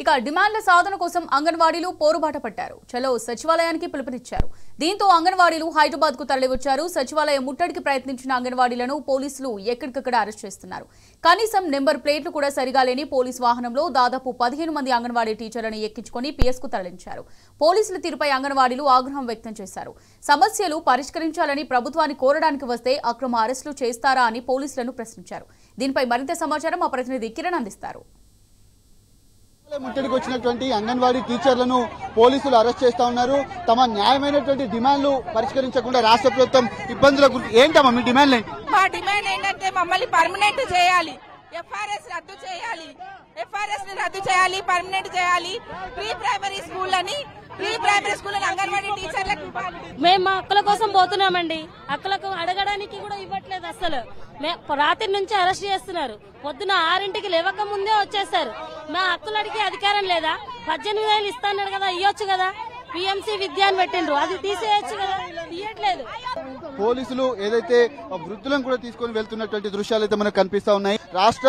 ఇక డిమాండ్ల సాధన కోసం అంగన్వాడీలు పోరుబాట పట్టారు. చలో సచివాలయానికి పిలుపునిచ్చారు. దీంతో అంగన్వాడీలు హైదరాబాద్ కు తరలివచ్చారు. సచివాలయం ముట్టడికి ప్రయత్నించిన అంగన్వాడీలను పోలీసులు ఎక్కడికక్కడ అరెస్ట్ చేస్తున్నారు. కనీసం నెంబర్ ప్లేట్లు కూడా సరిగా లేని పోలీసు వాహనంలో దాదాపు 15 మంది అంగన్వాడీ టీచర్లను ఎక్కించుకొని పిఎస్ కు తరలించారు. పోలీసుల తీరుపై అంగన్వాడీలు ఆగ్రహం వ్యక్తం చేశారు. సమస్యలు పరిష్కరించాలని ప్రభుత్వాన్ని కోరడానికి వస్తే అక్రమ అరెస్టులు చేస్తారా అని పోలీసులను ప్రశ్నించారు. దీనిపై మరింత సమాచారం మా ప్రతినిధి కిరణ్ అందిస్తారు. ముట్టడికి వచ్చినటువంటి అంగన్వాడీ టీచర్లను పోలీసులు అరెస్ట్ చేస్తా ఉన్నారు. తమ న్యాయమైనటువంటి డిమాండ్లు పరిష్కరించకుండా రాష్ట్ర ప్రభుత్వం ఇబ్బందుల గురించి ఏంటమ్మా మీ డిమాండ్లు ఏంటి? మా డిమాండ్ ఏంటంటే మమ్మల్ని పర్మనెంట్ చేయాలి, ఎఫ్ఆర్ఎస్ రద్దు చేయాలి, ఎఫ్ఆర్ఎస్ ని రద్దు చేయాలి, పర్మనెంట్ చేయాలి. ప్రీ ప్రైమరీ స్కూల్ అని అంగన్వాడీ టీచర్లకు మేము మా హక్కుల కోసం పోతున్నామండి. హక్కులకు అడగడానికి కూడా ఇవ్వట్లేదు. అసలు రాత్రి నుంచి అరెస్ట్ చేస్తున్నారు. పొద్దున 6ంటికి లేవక ముందే వచ్చేసారు. మా హక్కులు అడిగే అధికారం లేదా? 18,000 ఇస్తాన్నారు కదా, ఇవ్వచ్చు కదా. పిఎంసీ విద్య అని పెట్టిండ్రు, అది తీసేయచ్చు కదా, తీయట్లేదు. పోలీసులు ఏదైతే వృద్ధులను కూడా తీసుకుని వెళ్తున్నటువంటి దృశ్యాలు అయితే మనకు కనిపిస్తా ఉన్నాయి. రాష్ట్ర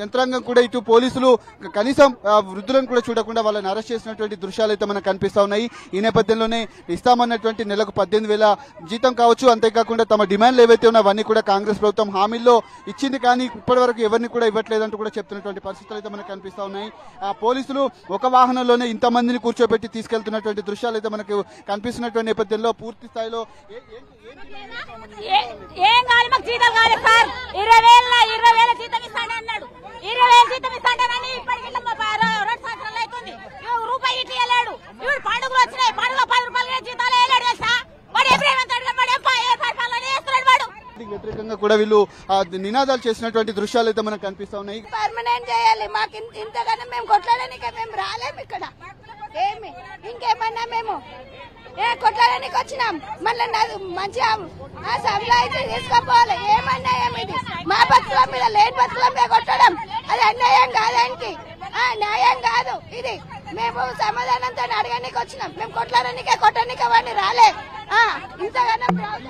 యంత్రాంగం కూడా ఇటు పోలీసులు కనీసం వృద్ధులను కూడా చూడకుండా వాళ్ళని అరెస్ట్ చేసినటువంటి దృశ్యాలు అయితే మనకు కనిపిస్తా ఉన్నాయి. ఈ నేపథ్యంలోనే ఇస్తామన్నటువంటి నెలకు 18,000 జీతం కావచ్చు, అంతేకాకుండా తమ డిమాండ్లు ఏవైతే ఉన్నాయో అవన్నీ కూడా కాంగ్రెస్ ప్రభుత్వం హామీల్లో ఇచ్చింది, కానీ ఇప్పటి వరకు ఎవరిని కూడా ఇవ్వట్లేదంటూ కూడా చెప్తున్నటువంటి పరిస్థితులు అయితే మనకు కనిపిస్తా ఉన్నాయి. పోలీసులు ఒక వాహనంలోనే ఇంతమందిని కూర్చోబెట్టి తీసుకెళ్తున్నటువంటి దృశ్యాలు అయితే మనకు కనిపిస్తున్నటువంటి నేపథ్యంలో పూర్తి స్థాయిలో ఏం కావాలి, మాకు జీతాలు కావాలి సార్. 20,000 జీతం ఇస్తాడు అన్నాడు. 20,000 జీతం ఇస్తాడని ఇప్పటికి 2 సంవత్సరాలు అవుతుంది. రూపాయి ఇట్లు వెళ్ళాడు. ఇప్పుడు పండుగలు వచ్చినాయి, పండుగ 10 రూపాయలు జీతాలు వేయలేడు సార్. వాడు వ్యతిరేకంగా కూడా వీళ్ళు నినాదాలు చేసినటువంటి దృశ్యాలు అయితే మనకు కనిపిస్తా ఉన్నాయి. పర్మనెంట్ చేయాలి. మాకు ఇంతగానో మేము కొట్లాడడానికి మేము రాలేము. ఇక్కడ ఏమి ఇంకేమన్నా మేము కొట్లాడడానికి వచ్చినాం. మళ్ళీ మంచిగా సభలో అయితే తీసుకోపోవాలి. ఏమన్నా ఏమిది మా బతుకుల మీద లేని బతుకుల మీద కొట్టడం అది అన్యాయం కాదానికి, న్యాయం కాదు ఇది. మేము సమాధానంతో అడగడానికి వచ్చినాం. మేము కొట్లాడడానికే కొట్టడానికి వాడిని రాలే.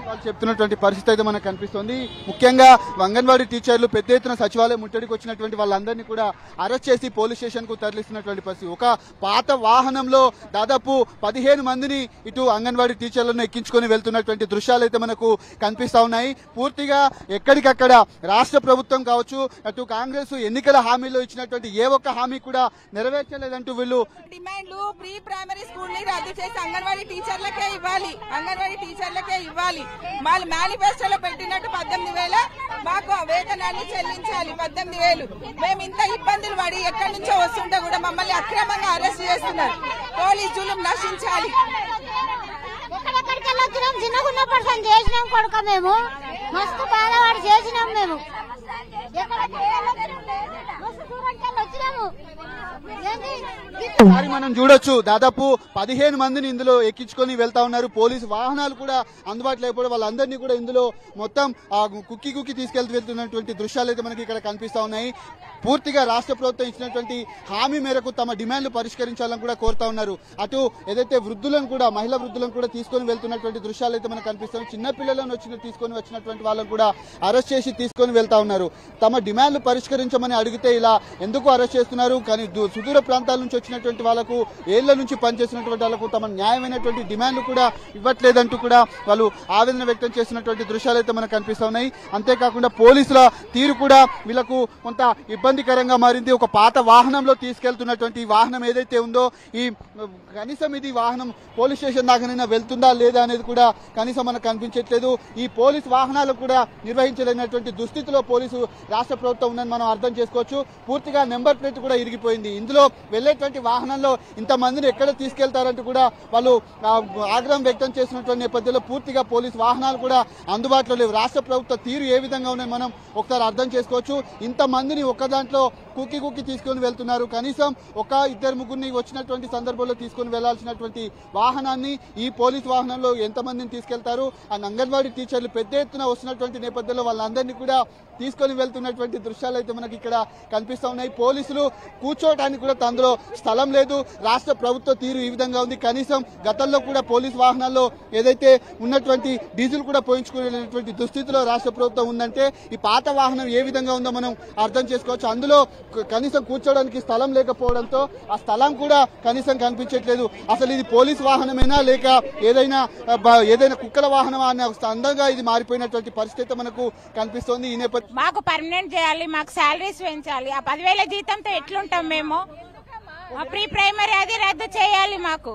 వాళ్ళు చెప్తున్నటువంటి పరిస్థితి అయితే మనకు కనిపిస్తుంది. ముఖ్యంగా అంగన్వాడీ టీచర్లు పెద్ద ఎత్తున సచివాలయం ముట్టడికి వచ్చినటువంటి వాళ్ళందరినీ కూడా అరెస్ట్ చేసి పోలీస్ స్టేషన్ కు తరలిస్తున్నటువంటి పరిస్థితి. ఒక పాత వాహనంలో దాదాపు 15 మందిని ఇటు అంగన్వాడీ టీచర్లను ఎక్కించుకొని వెళ్తున్నటువంటి దృశ్యాలు అయితే మనకు కనిపిస్తా ఉన్నాయి. పూర్తిగా ఎక్కడికక్కడ రాష్ట్ర ప్రభుత్వం కావచ్చు, అటు కాంగ్రెస్ ఎన్నికల హామీలో ఇచ్చినటువంటి ఏ ఒక్క హామీ కూడా నెరవేర్చలేదంటూ వీళ్ళు డిమాండ్లు ప్రీ ప్రైమరీ స్కూల్ ని రద్దు చేసి అంగన్వాడీ టీచర్లకే ఇవ్వాలి, అంగన్వాడీ టీచర్లకే ఇవ్వాలి. వాళ్ళు మేనిఫెస్టోలో పెట్టినట్టు 18,000 మాకు వేతనాన్ని చెల్లించాలి. 18,000 మేము ఇంత ఇబ్బందులు పడి ఎక్కడి నుంచో వస్తుంటే కూడా మమ్మల్ని అక్రమంగా అరెస్ట్ చేస్తున్నారు. పోలీస్ జులుం నశించాలి. చిన్నగున్నప్పుడు చేసినాం కొడుక, మేము మస్తు బాధపడి చేసినాం. మేము మనం చూడొచ్చు, దాదాపు 15 మందిని ఇందులో ఎక్కించుకొని వెళ్తా ఉన్నారు. పోలీసు వాహనాలు కూడా అందుబాటులో అయిపోవడం వాళ్ళందరినీ కూడా ఇందులో మొత్తం కుక్కి తీసుకెళ్తున్నటువంటి దృశ్యాలు అయితే మనకి ఇక్కడ కనిపిస్తా ఉన్నాయి. పూర్తిగా రాష్ట్ర ప్రభుత్వం ఇచ్చినటువంటి హామీ మేరకు తమ డిమాండ్లు పరిష్కరించాలని కూడా కోరుతా ఉన్నారు. అటు ఏదైతే వృద్ధులను కూడా, మహిళా వృద్ధులను కూడా తీసుకొని వెళ్తున్నటువంటి దృశ్యాలు అయితే మనకు కనిపిస్తున్నాయి. చిన్నపిల్లలను తీసుకొని వచ్చినటువంటి వాళ్ళని కూడా అరెస్ట్ చేసి తీసుకొని వెళ్తా ఉన్నారు. తమ డిమాండ్లు పరిష్కరించమని అడిగితే ఇలా ఎందుకు అరెస్ట్ చేస్తున్నారు? కానీ సుదూర ప్రాంతాల నుంచి వచ్చినటువంటి వాళ్ళకు, ఏళ్ల నుంచి పనిచేసినటువంటి వాళ్ళకు తమ న్యాయమైనటువంటి డిమాండ్లు కూడా ఇవ్వట్లేదంటూ కూడా వాళ్ళు ఆవేదన వ్యక్తం చేస్తున్నటువంటి దృశ్యాలు అయితే మనకు కనిపిస్తా ఉన్నాయి. అంతేకాకుండా పోలీసుల తీరు కూడా వీళ్ళకు కొంత ఇబ్బందికరంగా మారింది. ఒక పాత వాహనంలో తీసుకెళ్తున్నటువంటి వాహనం ఏదైతే ఉందో, ఈ కనీసం ఇది వాహనం పోలీస్ స్టేషన్ దాకానైనా వెళ్తుందా లేదా అనేది కూడా కనీసం మనకు కనిపించట్లేదు. ఈ పోలీస్ వాహనాలు కూడా నిర్వహించలేనటువంటి దుస్థితిలో పోలీసు రాష్ట్ర ప్రభుత్వం ఉందని మనం అర్థం చేసుకోవచ్చు. పూర్తిగా నెంబర్ ప్లేట్ కూడా ఇరిగిపోయింది. ఇందులో వెళ్లేటువంటి వాహనంలో ఇంతమందిని ఎక్కడ తీసుకెళ్తారంటూ కూడా వాళ్ళు ఆగ్రహం వ్యక్తం చేసినటువంటి నేపథ్యంలో పూర్తిగా పోలీసు వాహనాలు కూడా అందుబాటులో లేవు. రాష్ట్ర ప్రభుత్వ తీరు ఏ విధంగా ఉందని మనం ఒకసారి అర్థం చేసుకోవచ్చు. ఇంతమందిని ఒక్క దాంట్లో కుక్కి తీసుకొని వెళ్తున్నారు. కనీసం ఒక 2-3 వచ్చినటువంటి సందర్భంలో తీసుకొని వెళ్లాల్సినటువంటి వాహనాన్ని ఈ పోలీస్ వాహనంలో ఎంతమందిని తీసుకెళ్తారు? అంగన్వాడీ టీచర్లు పెద్ద ఎత్తున వస్తున్నటువంటి నేపథ్యంలో వాళ్ళందరినీ కూడా తీసుకొని వెళ్తున్నటువంటి దృశ్యాలు అయితే మనకి ఇక్కడ కనిపిస్తా ఉన్నాయి. పోలీసులు కూర్చోవడానికి కూడా అందులో స్థలం లేదు. రాష్ట్ర ప్రభుత్వ తీరు ఈ విధంగా ఉంది. కనీసం గతంలో కూడా పోలీస్ వాహనాల్లో ఏదైతే ఉన్నటువంటి డీజిల్ కూడా పోయించుకునేటువంటి దుస్థితిలో రాష్ట్ర ప్రభుత్వం ఉందంటే ఈ పాత వాహనం ఏ విధంగా ఉందో మనం అర్థం చేసుకోవచ్చు. అందులో కనీసం కూర్చోడానికి స్థలం లేకపోవడంతో ఆ స్థలం కూడా కనీసం కనిపించట్లేదు. అసలు ఇది పోలీస్ వాహనమేనా లేక ఏదైనా కుక్కల వాహనమా అనే అందంగా ఇది మారిపోయినటువంటి పరిస్థితి మనకు కనిపిస్తోంది. ఈ నేపథ్యం మాకు పర్మనెంట్ చేయాలి, మాకు శాలరీస్ పెంచాలి. ఆ 10,000 జీతంతో ఎట్లుంటాం మేము? ప్రీ ప్రైమరీ అది రద్దు చేయాలి మాకు.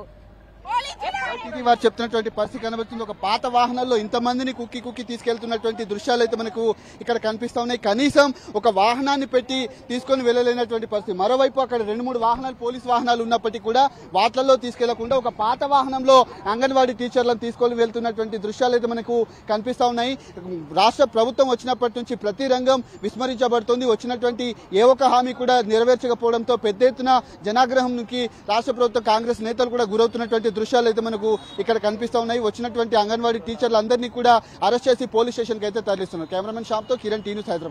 వారు చెప్తున్నటువంటి పరిస్థితి కనబడుతుంది. ఒక పాత వాహనాల్లో ఇంతమందిని కుక్కి తీసుకెళ్తున్నటువంటి దృశ్యాలు అయితే మనకు ఇక్కడ కనిపిస్తా ఉన్నాయి. కనీసం ఒక వాహనాన్ని పెట్టి తీసుకొని వెళ్ళలేనటువంటి పరిస్థితి. మరోవైపు అక్కడ 2-3 వాహనాలు పోలీస్ వాహనాలు ఉన్నప్పటికీ కూడా వాటిల్లో తీసుకెళ్లకుండా ఒక పాత వాహనంలో అంగన్వాడీ టీచర్లను తీసుకొని వెళ్తున్నటువంటి దృశ్యాలు అయితే మనకు కనిపిస్తా ఉన్నాయి. రాష్ట్ర ప్రభుత్వం వచ్చినప్పటి నుంచి ప్రతి రంగం విస్మరించబడుతుంది. వచ్చినటువంటి ఏ ఒక్క హామీ కూడా నెరవేర్చకపోవడంతో పెద్ద ఎత్తున జనాగ్రహంకి రాష్ట్ర ప్రభుత్వం కాంగ్రెస్ నేతలు కూడా గురవుతున్నటువంటి దృశ్యాలు అయితే మనకు ఇక్కడ కనిపిస్తా ఉన్నాయి. వచ్చినటువంటి అంగన్వాడీ టీచర్లు అందరినీ కూడా అరెస్ట్ చేసి పోలీస్ స్టేషన్ కి అయితే తరలిస్తున్నారు. కెమెరామెన్ శ్యామ్తో కిరణ్, టీ న్యూస్, హైదరాబాద్.